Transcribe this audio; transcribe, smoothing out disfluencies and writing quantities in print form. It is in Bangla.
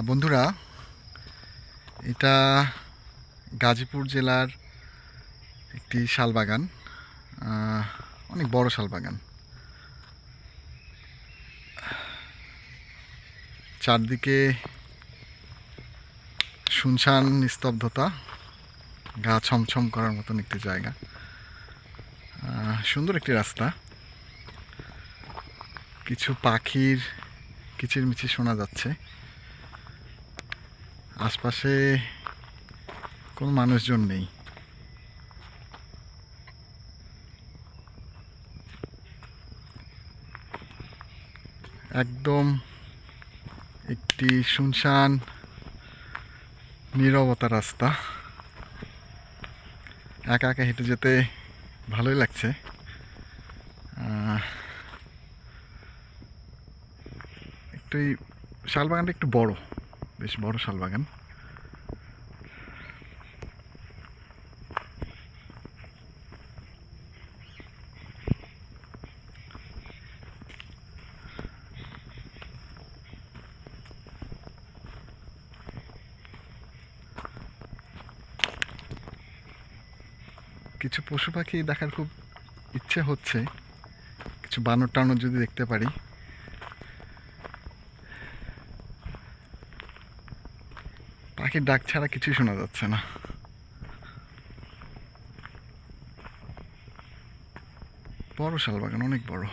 বন্ধুরা, এটা গাজীপুর জেলার একটি শালবাগান। অনেক বড় শালবাগান। চারদিকে শুনশান নিস্তব্ধতা, গা ছমছম করার মতন একটি জায়গা। সুন্দর একটি রাস্তা। কিছু পাখির কিচিরমিচির শোনা যাচ্ছে। আশপাশে কোনো মানুষজন নেই। একদম একটি শুনশান নীরবতা রাস্তা। একা একা হেঁটে যেতে ভালোই লাগছে। একটু এই শালবাগানটা একটু বড়, বেশ বড় শালবাগান। কিছু পশু পাখি দেখার খুব ইচ্ছে হচ্ছে। কিছু বানর টানর যদি দেখতে পারি। পাখির ডাক ছাড়া কিছুই শোনা যাচ্ছে না। বড় শালবাগান, অনেক বড়।